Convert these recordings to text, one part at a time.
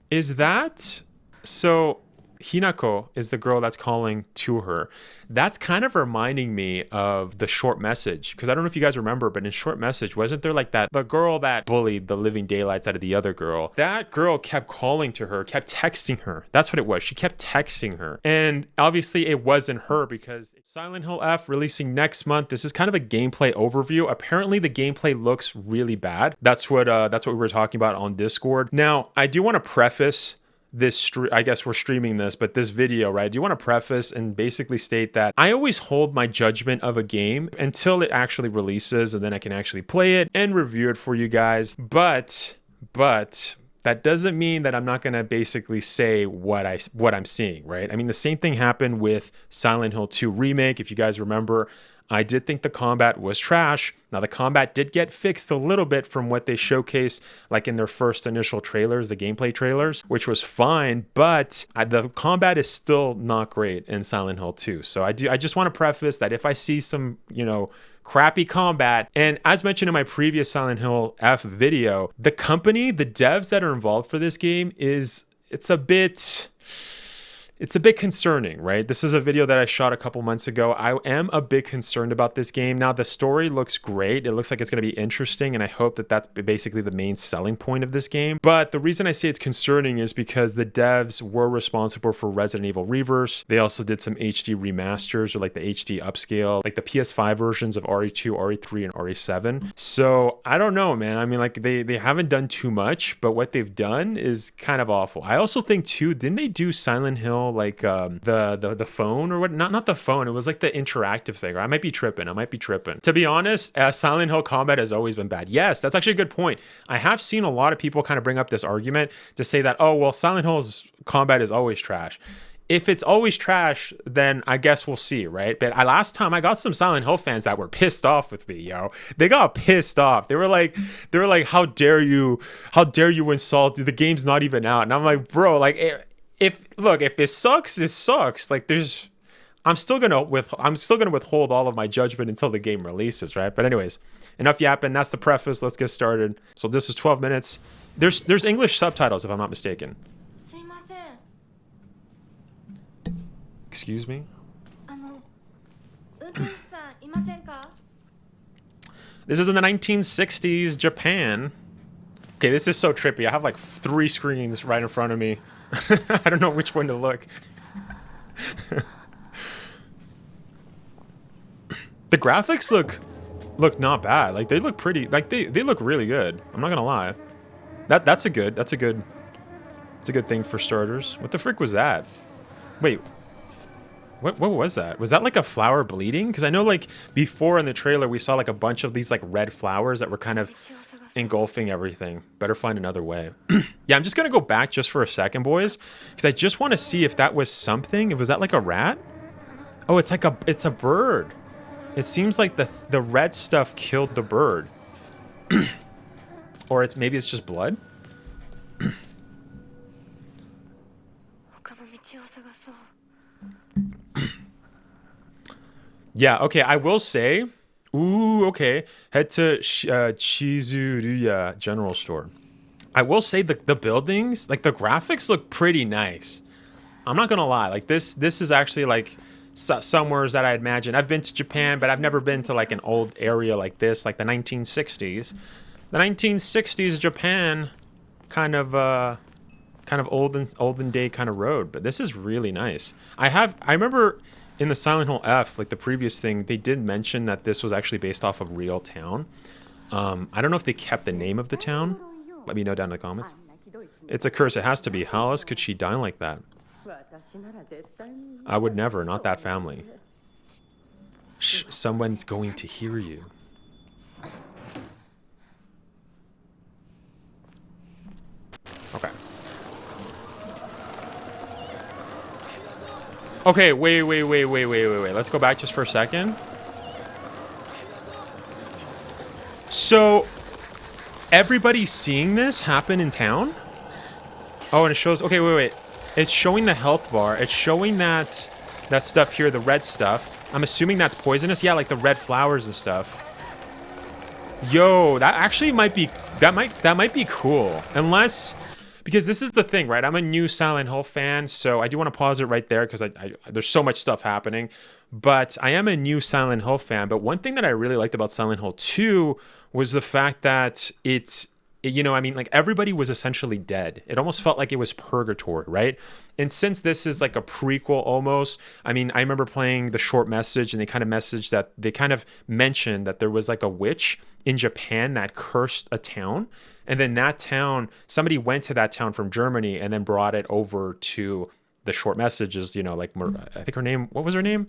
Is that... So, Hinako is the girl that's calling to her. That's kind of reminding me of the short message. Because I don't know if you guys remember, but in short message, wasn't there like that, the girl that bullied the living daylights out of the other girl? That girl kept calling to her, kept texting her. That's what it was. She kept texting her. And obviously it wasn't her because Silent Hill F releasing next month. This is kind of a gameplay overview. Apparently the gameplay looks really bad. That's what we were talking about on Discord. Now, I do want to preface this, I guess we're streaming this, but this video, right? Do you want to preface and basically state that I always hold my judgment of a game until it actually releases, and then I can actually play it and review it for you guys. But that doesn't mean that I'm not going to basically say what I'm seeing, right? I mean, the same thing happened with Silent Hill 2 Remake. If you guys remember, I did think the combat was trash. Now, the combat did get fixed a little bit from what they showcased, like in their first initial trailers, the gameplay trailers, which was fine, but the combat is still not great in Silent Hill 2. So I just want to preface that if I see some, crappy combat, and as mentioned in my previous Silent Hill F video, the company, the devs that are involved for this game it's a bit concerning, right? This is a video that I shot a couple months ago. I am a bit concerned about this game. Now, the story looks great. It looks like it's going to be interesting, and I hope that that's basically the main selling point of this game. But the reason I say it's concerning is because the devs were responsible for Resident Evil Reverse. They also did some HD remasters, or like the HD upscale, like the PS5 versions of RE2, RE3, and RE7. So I don't know, man. I mean, like they haven't done too much, but what they've done is kind of awful. I also think too, didn't they do Silent Hill like the phone or what? Not the phone. It was like the interactive thing. Or I might be tripping. To be honest, Silent Hill combat has always been bad. Yes, that's actually a good point. I have seen a lot of people kind of bring up this argument to say that, oh, well, Silent Hill's combat is always trash. If it's always trash, then I guess we'll see, right? But last time I got some Silent Hill fans that were pissed off with me, yo. They got pissed off. They were like, how dare you insult? The game's not even out. And I'm like, bro, like, if it sucks, it sucks. Like I'm still gonna withhold all of my judgment until the game releases, right? But anyways, enough yapping. That's the preface. Let's get started. So this is 12 minutes. There's English subtitles if I'm not mistaken. Excuse me? This is in the 1960s Japan. Okay, this is so trippy. I have like 3 screens right in front of me. I don't know which one to look. The graphics look not bad. Like they look pretty. Like they look really good. I'm not gonna lie. That's a good thing for starters. What the frick was that? Wait. What was that? Was that like a flower bleeding? Because I know like before in the trailer we saw like a bunch of these like red flowers that were kind of engulfing everything. Better find another way. Yeah, I'm just gonna go back just for a second, boys, because I just want to see if that was something. Was that like a rat? Oh, it's a bird. It seems like the red stuff killed the bird. Or maybe it's just blood. Yeah, okay, I will say, ooh, okay, head to Chizuruya General Store. I will say the buildings, like the graphics look pretty nice. I'm not gonna lie, like this is actually like somewhere that I imagine. I've been to Japan, but I've never been to like an old area like this, like the 1960s. The 1960s Japan, kind of olden day kind of road, but this is really nice. I remember in the Silent Hill F, like the previous thing, they did mention that this was actually based off of real town. I don't know if they kept the name of the town. Let me know down in the comments. It's a curse. It has to be. How else could she die like that? I would never. Not that family. Shh, someone's going to hear you. Okay. Okay, wait. Let's go back just for a second. So, everybody's seeing this happen in town? Oh, and it shows... Okay, wait. It's showing the health bar. It's showing that stuff here, the red stuff. I'm assuming that's poisonous. Yeah, like the red flowers and stuff. Yo, that actually might be... That might be cool. Unless... Because this is the thing, right? I'm a new Silent Hill fan, so I do want to pause it right there because I there's so much stuff happening. But I am a new Silent Hill fan. But one thing that I really liked about Silent Hill 2 was the fact that I mean, like everybody was essentially dead. It almost felt like it was purgatory, right? And since this is like a prequel almost, I mean, I remember playing the short message and they kind of mentioned that there was like a witch in Japan that cursed a town. And then that town, somebody went to that town from Germany and then brought it over to the short messages, like I think what was her name?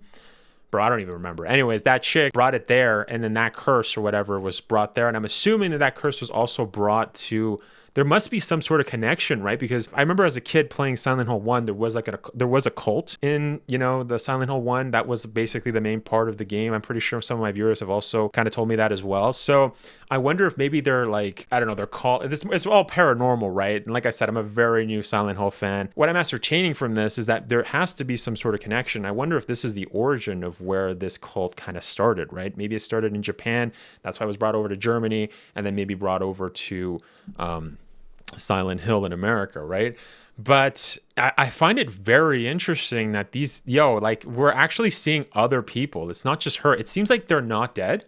Bro, I don't even remember. Anyways, that chick brought it there, and then that curse or whatever was brought there. And I'm assuming that curse was also brought to. There must be some sort of connection, right? Because I remember as a kid playing Silent Hill 1, there was a cult in, the Silent Hill 1. That was basically the main part of the game. I'm pretty sure some of my viewers have also kind of told me that as well. So I wonder if maybe they're like, I don't know, they're called, it's all paranormal, right? And like I said, I'm a very new Silent Hill fan. What I'm ascertaining from this is that there has to be some sort of connection. I wonder if this is the origin of where this cult kind of started, right? Maybe it started in Japan. That's why it was brought over to Germany, and then maybe brought over to Silent Hill in America, right? But I find it very interesting that we're actually seeing other people. It's not just her. It seems like they're not dead.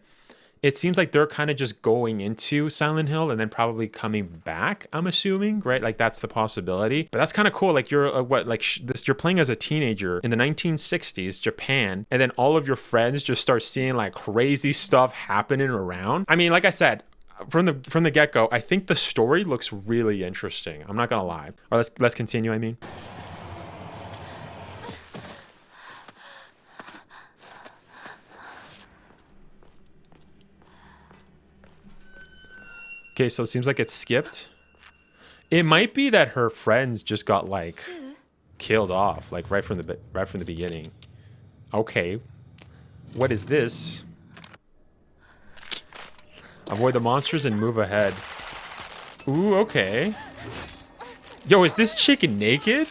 It seems like they're kind of just going into Silent Hill and then probably coming back, I'm assuming, right? Like that's the possibility. But that's kind of cool. Like you're you're playing as a teenager in the 1960s, Japan, and then all of your friends just start seeing like crazy stuff happening around. I mean, like I said, from the get-go, I think the story looks really interesting. I'm not gonna lie. Or let's continue, I mean. Okay, so it seems like it's skipped. It might be that her friends just got like killed off, like right from the beginning. Okay. What is this? Avoid the monsters and move ahead. Ooh, okay. Yo, is this chicken naked?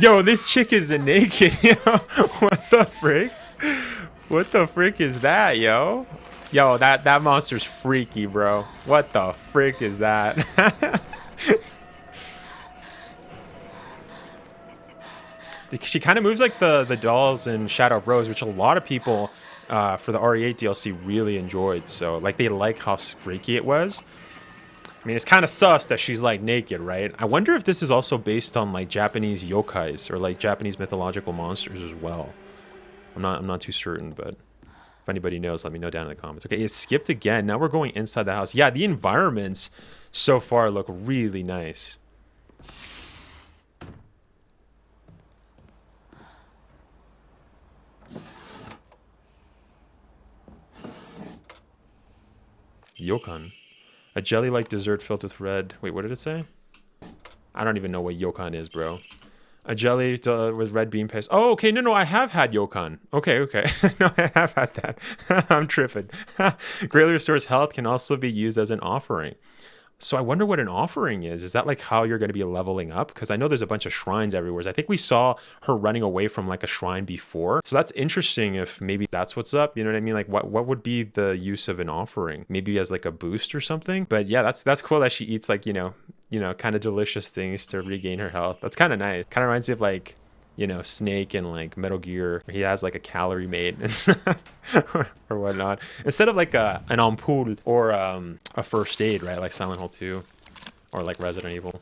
Yo, this chick is naked. Yo, what the frick? What the frick is that, yo? Yo, that monster's freaky, bro. What the frick is that? She kind of moves like the dolls in Shadow of Rose, which a lot of people for the RE8 DLC really enjoyed. So like they like how freaky it was. I mean, it's kind of sus that she's like naked, right? I wonder if this is also based on like Japanese yokais or like Japanese mythological monsters as well. I'm not too certain, but if anybody knows, let me know down in the comments. Okay, it skipped again. Now we're going inside the house. Yeah, the environments so far look really nice. Yokan. A jelly-like dessert filled with red... Wait, what did it say? I don't even know what yokan is, bro. A jelly with red bean paste. Oh, okay. No, I have had yokan. Okay. No, I have had that. I'm tripping. Greatly restores health, can also be used as an offering. So I wonder what an offering is. Is that like how you're going to be leveling up? Because I know there's a bunch of shrines everywhere. I think we saw her running away from like a shrine before. So that's interesting if maybe that's what's up. You know what I mean? Like what would be the use of an offering? Maybe as like a boost or something. But yeah, that's cool that she eats like, kind of delicious things to regain her health. That's kind of nice. Kind of reminds me of like, Snake and like Metal Gear. He has like a calorie maintenance or whatnot. Instead of like an ampoule or a first aid, right? Like Silent Hill 2 or like Resident Evil.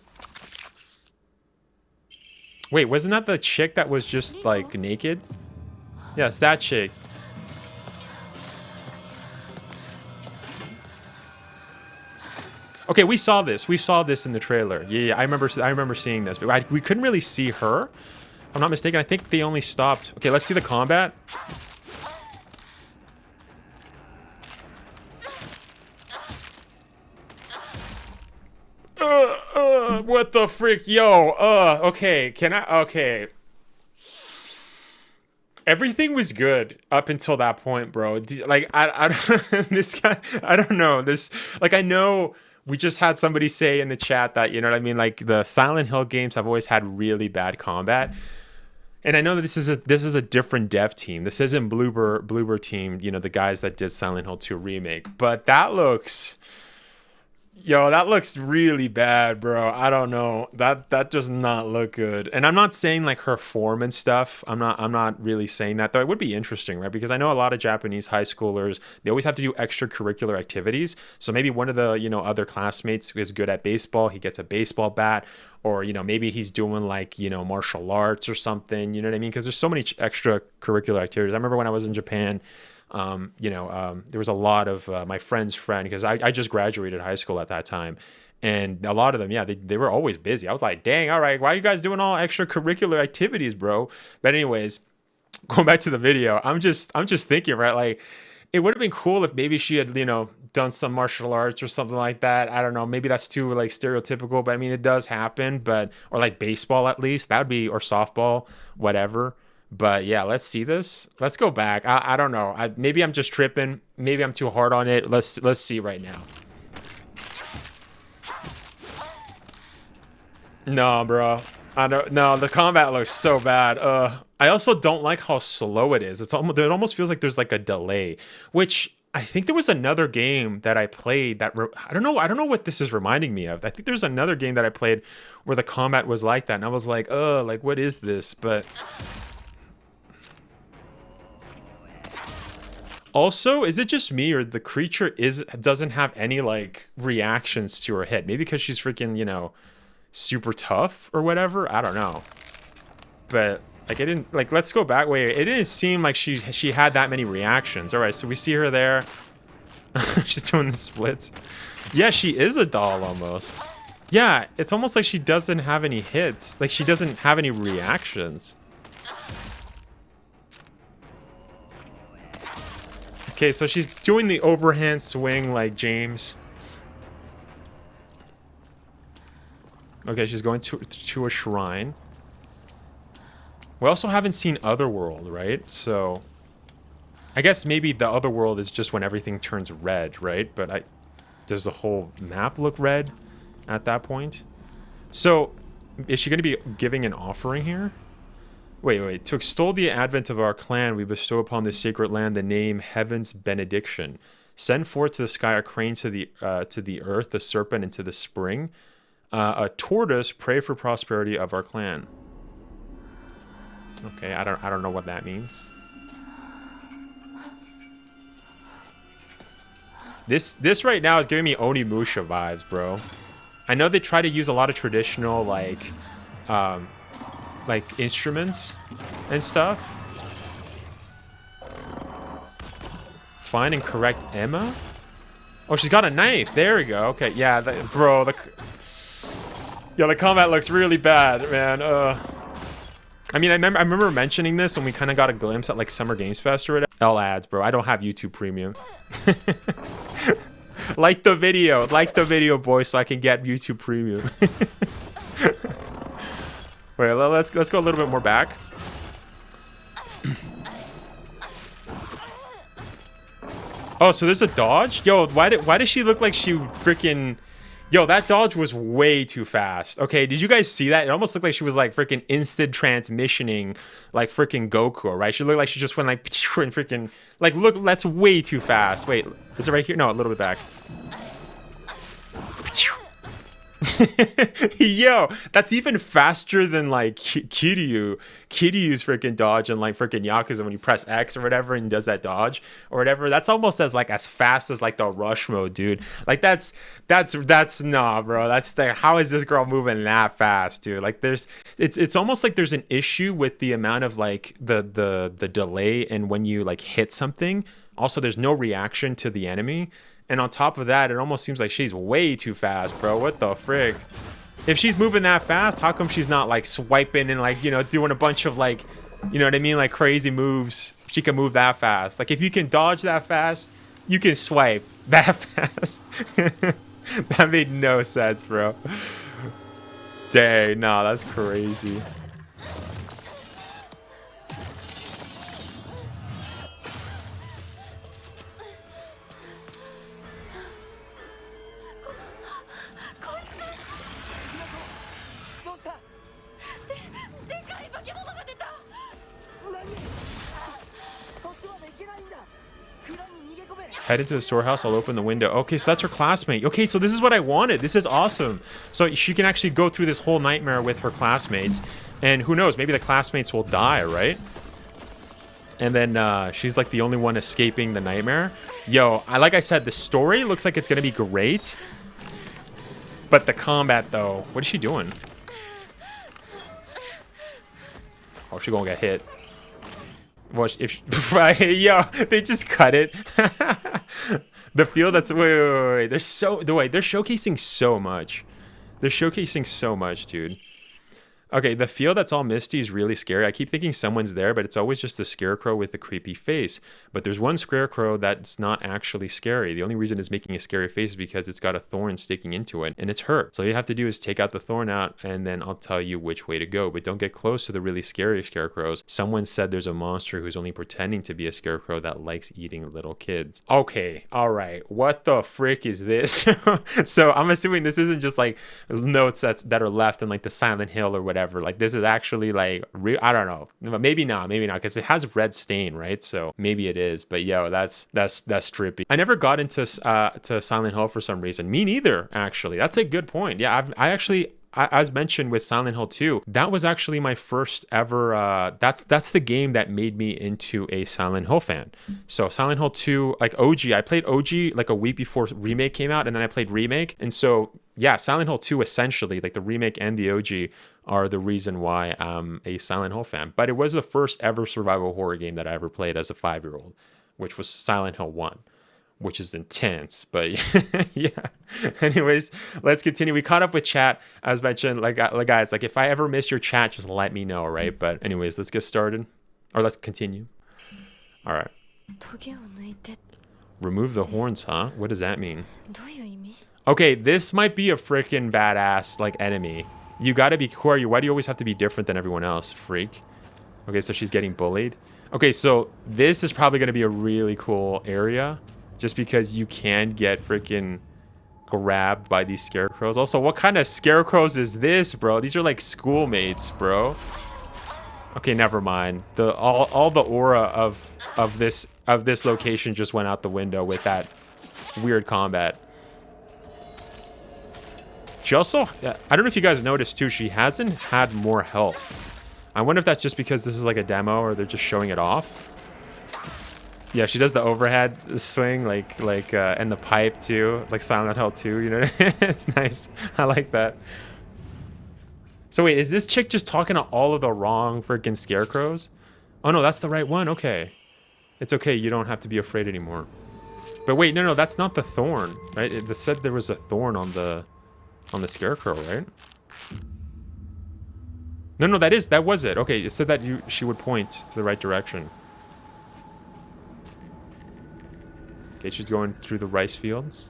Wait, wasn't that the chick that was just like naked? Yes, that chick. Okay, we saw this. We saw this in the trailer. Yeah, I remember seeing this, but we couldn't really see her. If I'm not mistaken, I think they only stopped. Okay, let's see the combat. What the frick? Yo, okay. Okay. Everything was good up until that point, bro. Like, I this guy, I don't know. I know we just had somebody say in the chat that, you know what I mean? Like, the Silent Hill games have always had really bad combat. And I know that this is a different dev team. This isn't Bloober team, the guys that did Silent Hill 2 remake. But that looks Yo, that looks really bad, bro. I don't know. That does not look good. And I'm not saying like her form and stuff. I'm not really saying that, though. It would be interesting, right? Because I know a lot of Japanese high schoolers, they always have to do extracurricular activities. So maybe one of the, other classmates is good at baseball, he gets a baseball bat, or maybe he's doing like, martial arts or something, you know what I mean? Because there's so many extracurricular activities. I remember when I was in Japan, there was a lot of my friend's friend, because I just graduated high school at that time, and a lot of them, yeah, they were always busy. I was like, dang, all right, why are you guys doing all extracurricular activities, bro? But anyways, going back to the video, I'm just thinking, right, like it would have been cool if maybe she had, done some martial arts or something like that. I don't know, maybe that's too like stereotypical, but I mean it does happen. But or like baseball, at least that would be, or softball, whatever. But yeah, let's see this. Let's go back. I don't know. Maybe I'm just tripping. Maybe I'm too hard on it. Let's see right now. No, bro. I don't. No, the combat looks so bad. I also don't like how slow it is. It almost feels like there's like a delay, which I think there was another game that I played that I don't know. I don't know what this is reminding me of. I think there's another game that I played where the combat was like that, and I was like, like what is this? But also, is it just me, or the creature doesn't have any like reactions to her hit? Maybe because she's freaking, super tough or whatever. I don't know. But like it didn't, like, let's go back. Wait, it didn't seem like she had that many reactions. All right, so we see her there. She's doing the splits. Yeah, she is a doll almost. Yeah, it's almost like she doesn't have any hits. Like she doesn't have any reactions. Okay, so she's doing the overhand swing like James. Okay, she's going to a shrine. We also haven't seen Otherworld, right? So I guess maybe the Otherworld is just when everything turns red, right? But does the whole map look red at that point? So is she going to be giving an offering here? Wait. To extol the advent of our clan, we bestow upon this sacred land the name Heaven's Benediction. Send forth to the sky a crane, to the earth, the serpent, and to the spring. A tortoise, pray for prosperity of our clan. Okay, I don't know what that means. This right now is giving me Onimusha vibes, bro. I know they try to use a lot of traditional like instruments and stuff. Find and correct Emma. Oh, she's got a knife. There we go. Okay, yeah, bro. The combat looks really bad, man. I mean, I remember mentioning this when we kind of got a glimpse at like Summer Games Fest or whatever. L ads, bro. I don't have YouTube Premium. Like the video, boys, so I can get YouTube Premium. Wait, let's go a little bit more back. Oh, so there's a dodge? Yo, why does she look like she freaking... Yo, that dodge was way too fast. Okay, did you guys see that? It almost looked like she was like freaking instant transmissioning like freaking Goku, right? She looked like she just went like and freaking... Like, look, that's way too fast. Wait, is it right here? No, a little bit back. Yo, that's even faster than like Kiryu's freaking dodge and like freaking Yakuza when you press X or whatever and he does that dodge or whatever. That's almost as fast as like the rush mode, dude. Like that's nah, bro. How is this girl moving that fast, dude? Like it's almost like there's an issue with the amount of like the delay and when you like hit something. Also, there's no reaction to the enemy. And on top of that, it almost seems like she's way too fast, bro. What the frick? If she's moving that fast, how come she's not like swiping and like, doing a bunch of like, you know what I mean? Like crazy moves. She can move that fast. Like if you can dodge that fast, you can swipe that fast. That made no sense, bro. Dang, nah, that's crazy. Head into the storehouse. I'll open the window. Okay, so that's her classmate. Okay, so this is what I wanted. This is awesome. So she can actually go through this whole nightmare with her classmates. And who knows, maybe the classmates will die, right? And then she's like the only one escaping the nightmare. Yo, like I said, the story looks like it's going to be great. But the combat, though, what is she doing? Oh, she's going to get hit. Well, if she, yo, they just cut it. The feel that's wait. They're they're showcasing so much. They're showcasing so much, dude. Okay, the field that's all misty is really scary. I keep thinking someone's there, but it's always just a scarecrow with a creepy face. But there's one scarecrow that's not actually scary. The only reason it's making a scary face is because it's got a thorn sticking into it, and it's her. So all you have to do is take out the thorn out, and then I'll tell you which way to go. But don't get close to the really scary scarecrows. Someone said there's a monster who's only pretending to be a scarecrow that likes eating little kids. Okay, all right. What the frick is this? So I'm assuming this isn't just like notes that are left in like the Silent Hill or whatever. Like this is actually like I don't know, maybe not because it has red stain, right? So maybe it is, but yo, that's trippy. I never got into to Silent Hill for some reason. Me neither, actually. That's a good point. Yeah, I actually, as mentioned with Silent Hill 2, that was actually my first ever that's the game that made me into a Silent Hill fan. So Silent Hill 2, like OG, I played OG like a week before Remake came out, and then I played Remake. And so yeah, Silent Hill 2 essentially, like the Remake and the OG, are the reason why I'm a Silent Hill fan. But it was the first ever survival horror game that I ever played as a 5-year-old, which was Silent Hill 1, which is intense. But yeah. Anyways, let's continue. We caught up with chat. As mentioned, like guys, like if I ever miss your chat, just let me know, right? But anyways, let's get started. Or let's continue. All right. Remove the horns, huh? What does that mean? Okay, this might be a freaking badass like enemy. You gotta be, who are you? Why do you always have to be different than everyone else, freak? Okay, so she's getting bullied. Okay, so this is probably gonna be a really cool area, just because you can get freaking grabbed by these scarecrows. Also, what kind of scarecrows is this, bro? These are like schoolmates, bro. Okay, never mind. All the aura of this location just went out the window with that weird combat. She also, I don't know if you guys noticed too, she hasn't had more health. I wonder if that's just because this is like a demo or they're just showing it off. Yeah, she does the overhead swing and the pipe too, like Silent Hill 2, you know? It's nice. I like that. So wait, is this chick just talking to all of the wrong freaking scarecrows? Oh no, that's the right one. Okay. It's okay. You don't have to be afraid anymore. But wait, no, that's not the thorn, right? It said there was a thorn on the scarecrow, right? No, that was it. Okay, it said that she would point to the right direction. Okay, she's going through the rice fields.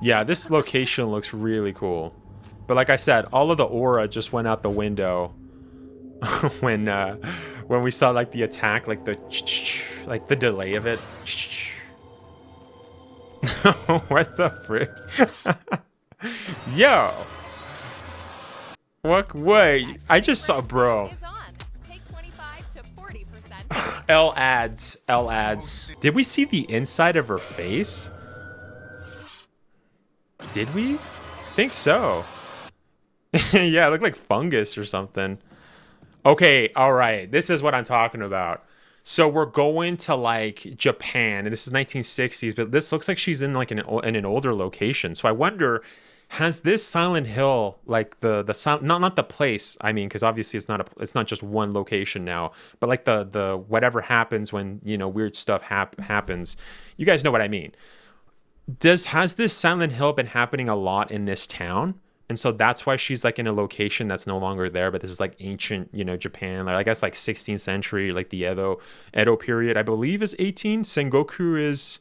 Yeah, this location looks really cool. But like I said, all of the aura just went out the window when we saw like the attack, like the delay of it. What the frick? Yo. What? Wait, I just saw, bro. L ads. Did we see the inside of her face? Did we? Think so. Yeah, it looked like fungus or something. Okay, all right. This is what I'm talking about. So we're going to like Japan, and this is 1960s, but this looks like she's in like in an older location. So I wonder, has this Silent Hill, like the not the place, I mean, because obviously it's not just one location now, but like the whatever happens when, you know, weird stuff happens. You guys know what I mean. Has this Silent Hill been happening a lot in this town? And so that's why she's like in a location that's no longer there, but this is like ancient, you know, Japan, like I guess like 16th century, like the Edo period, I believe is 18. Sengoku is,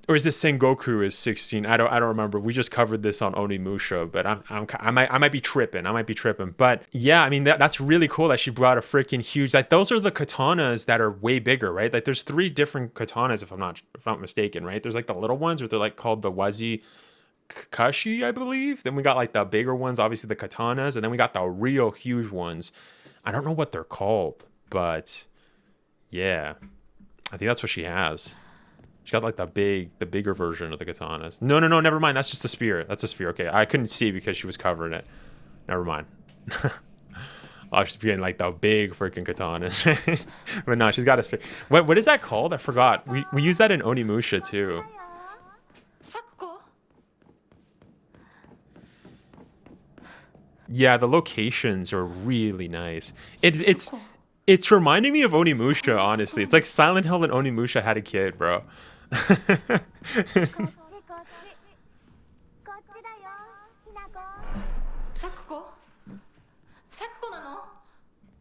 or is this Sengoku is 16? I don't remember. We just covered this on Onimusha, but I might be tripping. But yeah, I mean that's really cool that she brought a freaking huge, like those are the katanas that are way bigger, right? Like there's 3 different katanas if I'm not mistaken, right? There's like the little ones, or they're like called the wazi. Kakashi, I believe. Then we got like the bigger ones, obviously the katanas, and then we got the real huge ones. I don't know what they're called, but yeah, I think that's what she has. She got like the bigger version of the katanas. No, never mind. That's just a spear. That's a spear. Okay, I couldn't see because she was covering it. Never mind. Oh, she's being like the big freaking katanas. But no, she's got a spear. What is that called? I forgot. We use that in Onimusha too. Yeah, the locations are really nice. It's reminding me of Onimusha, honestly. It's like Silent Hill and Onimusha had a kid, bro.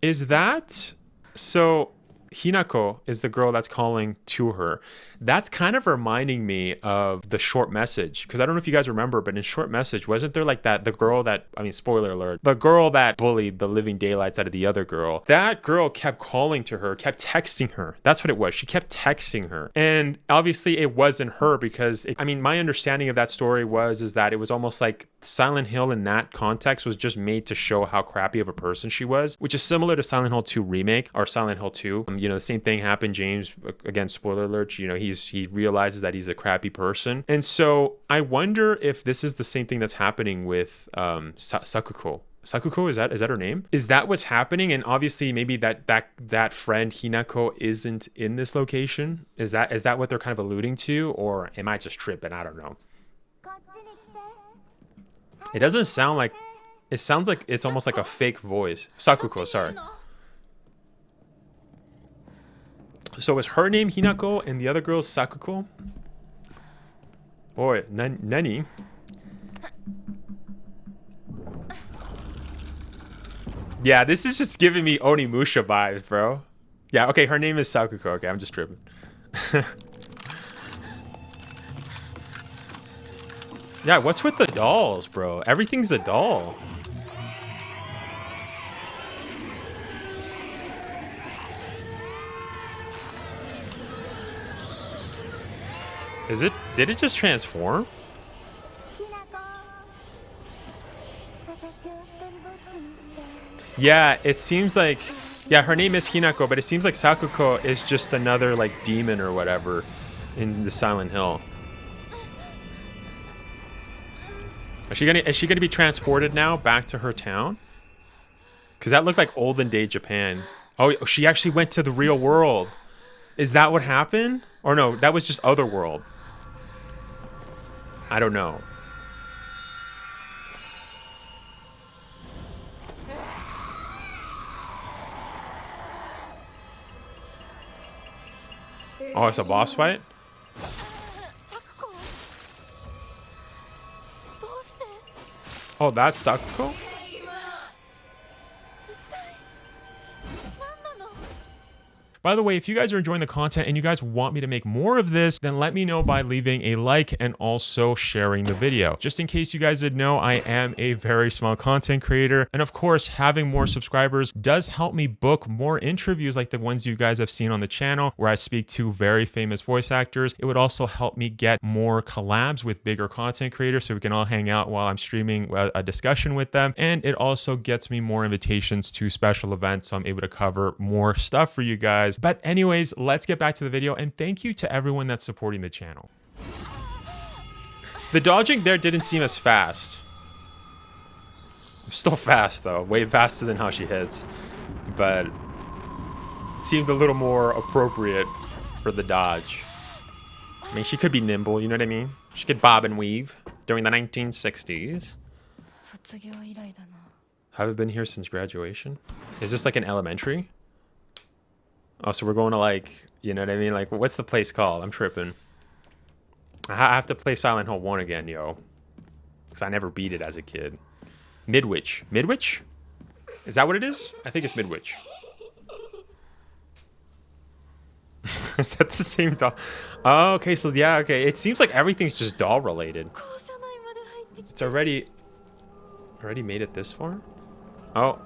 Is that so? Hinako is the girl that's calling to her. That's kind of reminding me of the short message, because I don't know if you guys remember, but in short message, wasn't there like that the girl that, I mean, spoiler alert, the girl that bullied the living daylights out of the other girl? That girl kept calling to her, kept texting her. That's what it was. She kept texting her, and obviously it wasn't her, because I mean, my understanding of that story is that it was almost like Silent Hill in that context was just made to show how crappy of a person she was, which is similar to Silent Hill 2 remake or Silent Hill 2. You know, the same thing happened. James, again, spoiler alert, you know, he realizes that he's a crappy person. And so I wonder if this is the same thing that's happening with Sakuko. Sakuko, is that her name? Is that what's happening? And obviously maybe that friend Hinako isn't in this location. Is that what they're kind of alluding to? Or am I just tripping? I don't know. It doesn't sound like, it sounds like it's almost like a fake voice. Sakuko, sorry. So is her name Hinako and the other girl is Sakuko? Boy, Nani? Yeah, this is just giving me Onimusha vibes, bro. Yeah, okay, her name is Sakuko. Okay, I'm just tripping. Yeah, what's with the dolls, bro? Everything's a doll. Did it just transform? Yeah, it seems like, yeah, her name is Hinako, but it seems like Sakuko is just another like demon or whatever in the Silent Hill. Is she gonna be transported now back to her town? Because that looked like olden day Japan. Oh, she actually went to the real world. Is that what happened? Or no, that was just Otherworld. I don't know. Oh, it's a boss fight? Oh, that's Sakuko? By the way, if you guys are enjoying the content and you guys want me to make more of this, then let me know by leaving a like and also sharing the video. Just in case you guys didn't know, I am a very small content creator. And of course, having more subscribers does help me book more interviews like the ones you guys have seen on the channel where I speak to very famous voice actors. It would also help me get more collabs with bigger content creators so we can all hang out while I'm streaming a discussion with them. And it also gets me more invitations to special events so I'm able to cover more stuff for you guys. But anyways, let's get back to the video, and thank you to everyone that's supporting the channel. The dodging there didn't seem as fast. Still fast though, way faster than how she hits, but it seemed a little more appropriate for the dodge. I mean, she could be nimble, you know what I mean? She could bob and weave during the 1960s. Haven't been here since graduation. Is this like an elementary? Oh, so we're going to like, you know what I mean? Like, what's the place called? I'm tripping. I have to play Silent Hill 1 again, yo. Because I never beat it as a kid. Midwich. Midwich? Is that what it is? I think it's Midwich. Is that the same doll? Oh, okay, so yeah, okay. It seems like everything's just doll related. It's already made it this far? Oh.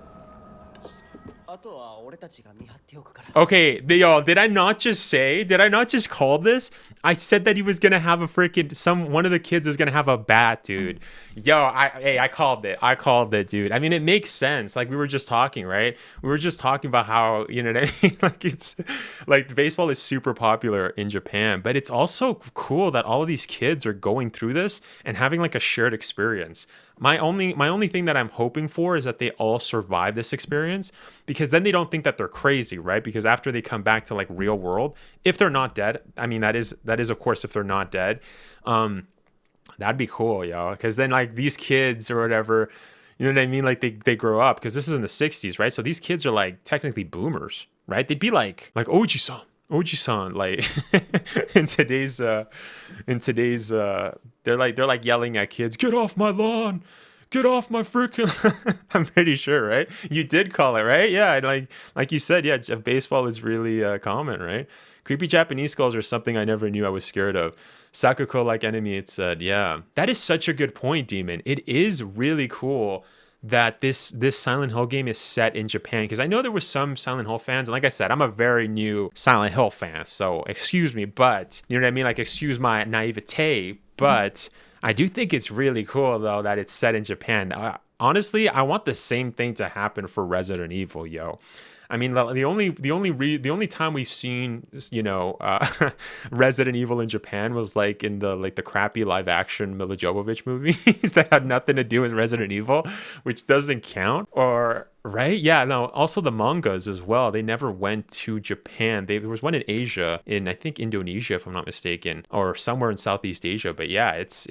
Okay, yo, did I not just say? Did I not just call this? I said that he was gonna have a freaking one of the kids is gonna have a bat, dude. Yo, I called it. I called it, dude. I mean, it makes sense. Like we were just talking, right? We were just talking about how, you know what I mean? Like it's like baseball is super popular in Japan, but it's also cool that all of these kids are going through this and having like a shared experience. My only thing that I'm hoping for is that they all survive this experience, because then they don't think that they're crazy, right? Because after they come back to like real world, if they're not dead, I mean that is of course if they're not dead, that'd be cool, yo. Because then like these kids or whatever, you know what I mean? Like they grow up, because this is in the 60s, right? So these kids are like technically boomers, right? They'd be like Oji-san, like in today's they're like yelling at kids, get off my lawn, get off my freaking I'm pretty sure, right? You did call it, right? Yeah, like you said, yeah, baseball is really common, right? Creepy Japanese skulls are something I never knew I was scared of. Sakuko like enemy, it said. Yeah, that is such a good point, Demon. It is really cool that this Silent Hill game is set in Japan, because I know there were some Silent Hill fans, and like I said, I'm a very new Silent Hill fan, so excuse me, but you know what I mean, like excuse my naivete, but I do think it's really cool though that it's set in Japan. Honestly, I want the same thing to happen for Resident Evil, yo. I mean, the only time we've seen, you know, Resident Evil in Japan was like in the crappy live action Mila Jovovich movies that had nothing to do with Resident Evil, which doesn't count. Or right? Yeah, no. Also the mangas as well. They never went to Japan. There was one in Asia, in I think Indonesia, if I'm not mistaken, or somewhere in Southeast Asia. But yeah, it's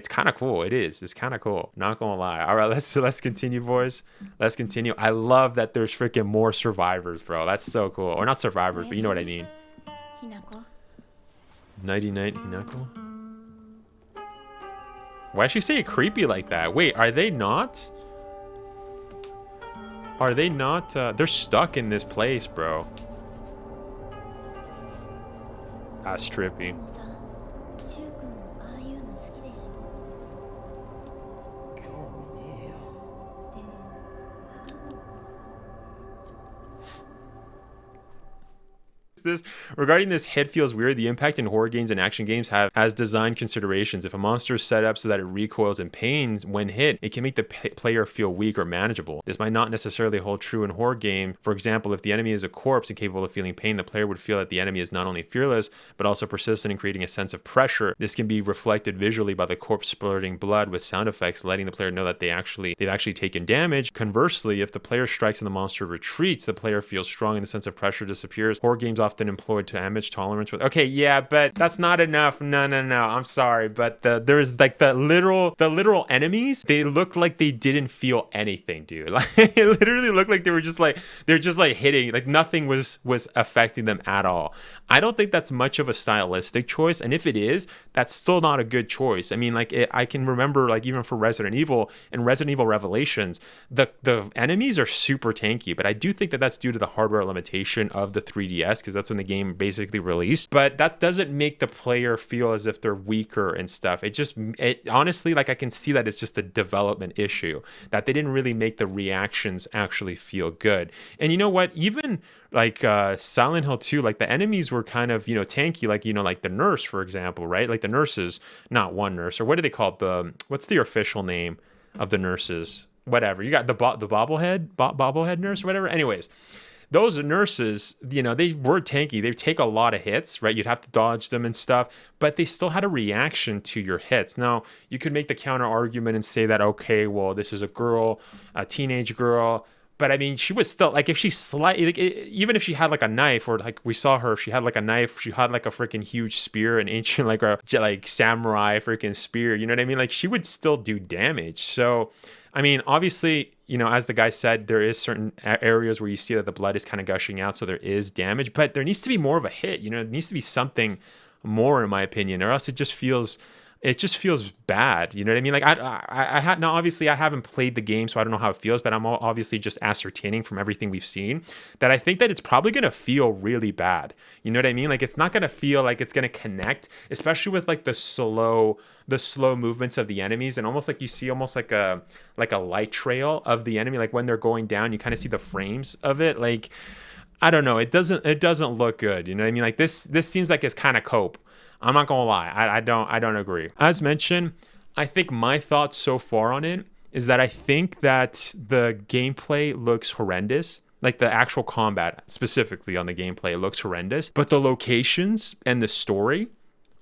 kind of cool. It is. It's kind of cool. Not gonna lie. All right, let's continue, boys. Let's continue. I love that there's freaking more survivors, bro. That's so cool. Or not survivors, but you know what I mean. Nighty night, Hinako. Why should she say it creepy like that? Wait, are they not? Are they not? They're stuck in this place, bro. That's trippy. This regarding this hit feels weird. The impact in horror games and action games has design considerations. If a monster is set up so that it recoils in pain when hit, it can make the player feel weak or manageable. This might not necessarily hold true in horror game. For example, if the enemy is a corpse and capable of feeling pain, the player would feel that the enemy is not only fearless but also persistent in creating a sense of pressure. This can be reflected visually by the corpse splurting blood with sound effects, letting the player know that they've actually taken damage. Conversely, if the player strikes and the monster retreats, the player feels strong and the sense of pressure disappears. Horror games often employed damage tolerance with. Okay, yeah, but that's not enough. No. I'm sorry, but there's like the literal enemies. They looked like they didn't feel anything, dude. Like it literally looked like they're just like hitting. Like nothing was affecting them at all. I don't think that's much of a stylistic choice, and if it is, that's still not a good choice. I mean, like I can remember, like even for Resident Evil and Resident Evil Revelations, the enemies are super tanky, but I do think that that's due to the hardware limitation of the 3DS, because that's when the game basically released. But that doesn't make the player feel as if they're weaker and stuff. It honestly, like I can see that it's just a development issue, that they didn't really make the reactions actually feel good. And you know what? Even like Silent Hill 2, like the enemies were kind of, you know, tanky, like, you know, like the nurse, for example, right? Like the nurses, not one nurse, or what do they call it? What's the official name of the nurses? Whatever. You got the bobblehead nurse or whatever. Anyways, those nurses, you know, they were tanky. They take a lot of hits, right? You'd have to dodge them and stuff, but they still had a reaction to your hits. Now, you could make the counter argument and say that, okay, well, this is a teenage girl. But I mean, she was still like, if she even if she had like a knife, or like we saw her, she had like a knife, she had like a freaking huge spear, an ancient like samurai freaking spear. You know what I mean? Like she would still do damage. So, I mean, obviously, you know, as the guy said, there is certain areas where you see that the blood is kind of gushing out, so there is damage. But there needs to be more of a hit. You know, it needs to be something more, in my opinion, or else it just feels it just feels bad. You know what I mean? Like I had now obviously I haven't played the game, so I don't know how it feels, but I'm obviously just ascertaining from everything we've seen that I think that it's probably gonna feel really bad. You know what I mean? Like it's not gonna feel like it's gonna connect, especially with like the slow movements of the enemies, and almost like you see almost like a light trail of the enemy, like when they're going down you kind of see the frames of it. Like I don't know, it doesn't look good. You know what I mean? Like this seems like it's kind of cope. I'm not gonna lie, I don't agree. As mentioned, I think my thoughts so far on it is that I think that the gameplay looks horrendous. Like the actual combat specifically on the gameplay looks horrendous, but the locations and the story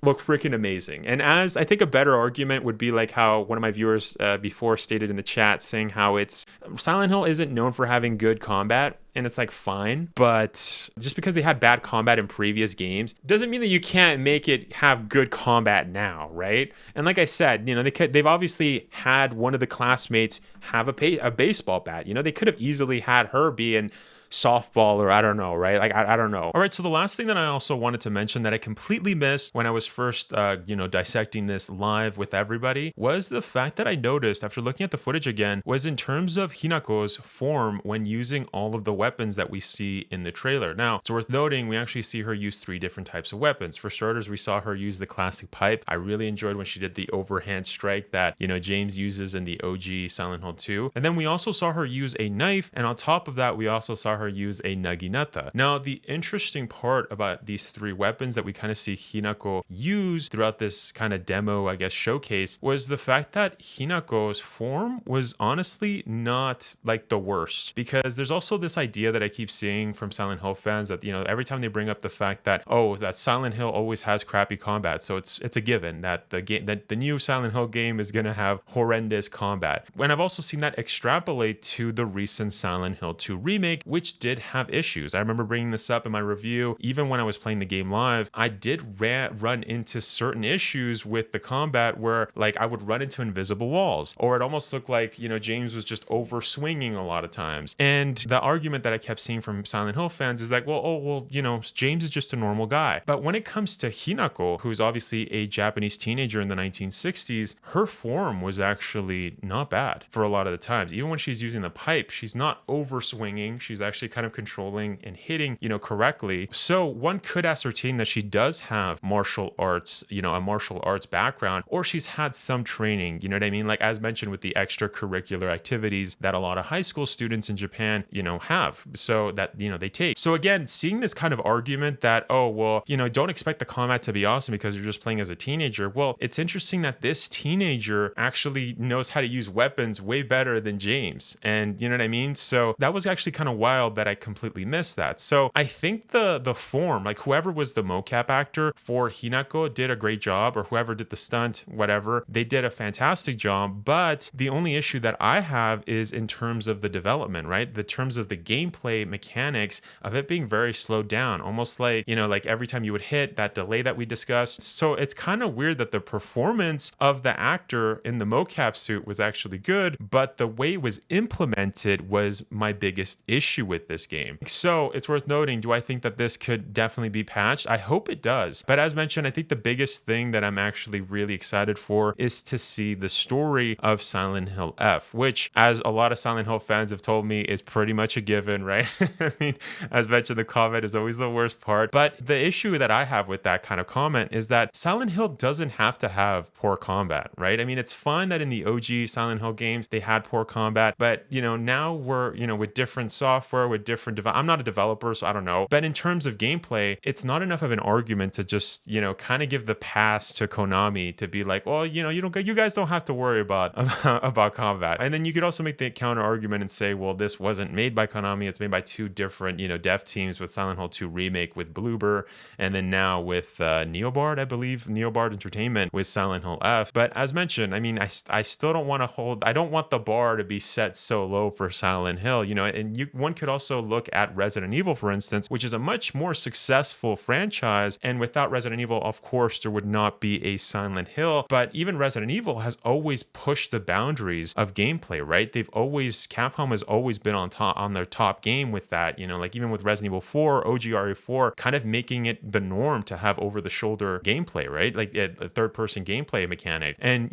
look freaking amazing. And as I think a better argument would be like how one of my viewers before stated in the chat, saying how it's Silent Hill isn't known for having good combat. And it's like fine, but just because they had bad combat in previous games doesn't mean that you can't make it have good combat now, right? And like I said, you know, they've obviously had one of the classmates have a baseball bat. You know, they could have easily had her be in softball, or I don't know, right? Like I don't know. All right, so the last thing that I also wanted to mention that I completely missed when I was first dissecting this live with everybody was the fact that I noticed after looking at the footage again was in terms of Hinako's form when using all of the weapons that we see in the trailer. Now, it's worth noting we actually see her use 3 different types of weapons. For starters, we saw her use the classic pipe. I really enjoyed when she did the overhand strike that, you know, James uses in the OG Silent Hill 2. And then we also saw her use a knife, and on top of that we also saw her use a naginata. Now, the interesting part about these 3 weapons that we kind of see Hinako use throughout this kind of demo, I guess, showcase, was the fact that Hinako's form was honestly not like the worst, because there's also this idea that I keep seeing from Silent Hill fans that, you know, every time they bring up the fact that, oh, that Silent Hill always has crappy combat, so it's a given that the new Silent Hill game is going to have horrendous combat. And I've also seen that extrapolate to the recent Silent Hill 2 remake, which did have issues. I remember bringing this up in my review. Even when I was playing the game live, I did run into certain issues with the combat where like I would run into invisible walls, or it almost looked like, you know, James was just over swinging a lot of times. And the argument that I kept seeing from Silent Hill fans is like, well, you know, James is just a normal guy. But when it comes to Hinako, who's obviously a Japanese teenager in the 1960s, her form was actually not bad for a lot of the times. Even when she's using the pipe, she's not over swinging. She's actually kind of controlling and hitting, you know, correctly. So one could ascertain that she does have martial arts, you know, a martial arts background, or she's had some training, you know what I mean? Like as mentioned with the extracurricular activities that a lot of high school students in Japan, you know, have, so that, you know, they take. So again, seeing this kind of argument that, oh, well, you know, don't expect the combat to be awesome because you're just playing as a teenager. Well, it's interesting that this teenager actually knows how to use weapons way better than James. And you know what I mean? So that was actually kind of wild that I completely missed that. So I think the form, like whoever was the mocap actor for Hinako did a great job, or whoever did the stunt, whatever, they did a fantastic job. But the only issue that I have is in terms of the development, right? The terms of the gameplay mechanics of it being very slowed down, almost like, you know, like every time you would hit that delay that we discussed. So it's kind of weird that the performance of the actor in the mocap suit was actually good, but the way it was implemented was my biggest issue with this game. So it's worth noting, do I think that this could definitely be patched? I hope it does. But as mentioned, I think the biggest thing that I'm actually really excited for is to see the story of Silent Hill F, which, as a lot of Silent Hill fans have told me, is pretty much a given, right? I mean, as mentioned, the comment is always the worst part. But the issue that I have with that kind of comment is that Silent Hill doesn't have to have poor combat, right? I mean, it's fine that in the OG Silent Hill games, they had poor combat, but, you know, now we're, you know, with different software, with different, I'm not a developer, so I don't know. But in terms of gameplay, it's not enough of an argument to just, you know, kind of give the pass to Konami to be like, well, you know, you guys don't have to worry about combat. And then you could also make the counter argument and say, well, this wasn't made by Konami. It's made by 2 different, you know, dev teams, with Silent Hill 2 Remake with Bloober, and then now with Neobard, I believe, Neobard Entertainment with Silent Hill F. But as mentioned, I mean, I still don't want to I don't want the bar to be set so low for Silent Hill, you know, and one could also look at Resident Evil, for instance, which is a much more successful franchise. And without Resident Evil, of course, there would not be a Silent Hill. But even Resident Evil has always pushed the boundaries of gameplay, right? Capcom has always been on their top game with that, like even with Resident Evil 4, OGRE4, kind of making it the norm to have over the shoulder gameplay, right? Like a third person gameplay mechanic. And,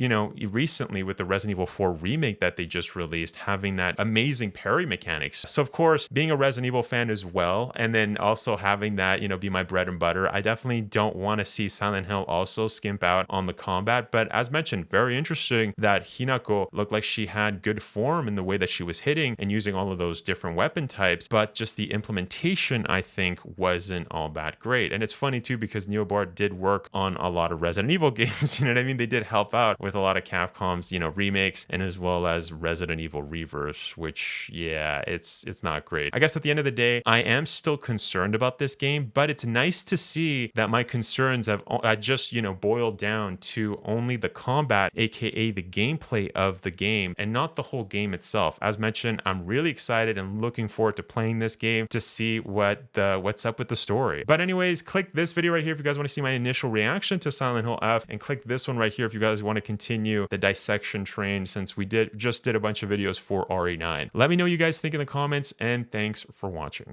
recently with the Resident Evil 4 remake that they just released, having that amazing parry mechanics. So of course, being a Resident Evil fan as well, and then also having that, be my bread and butter, I definitely don't want to see Silent Hill also skimp out on the combat. But as mentioned, very interesting that Hinako looked like she had good form in the way that she was hitting and using all of those different weapon types, but just the implementation, I think, wasn't all that great. And it's funny too, because Neobar did work on a lot of Resident Evil games, you know what I mean? They did help out with a lot of Capcom's, remakes, and as well as Resident Evil Reverse, which, yeah, it's not great. I guess at the end of the day, I am still concerned about this game, but it's nice to see that my concerns have just, boiled down to only the combat, aka the gameplay of the game, and not the whole game itself. As mentioned, I'm really excited and looking forward to playing this game to see what's up with the story. But anyways, click this video right here if you guys want to see my initial reaction to Silent Hill F, and click this one right here if you guys want to continue the dissection train, since we just did a bunch of videos for RE9. Let me know what you guys think in the comments, and thanks for watching.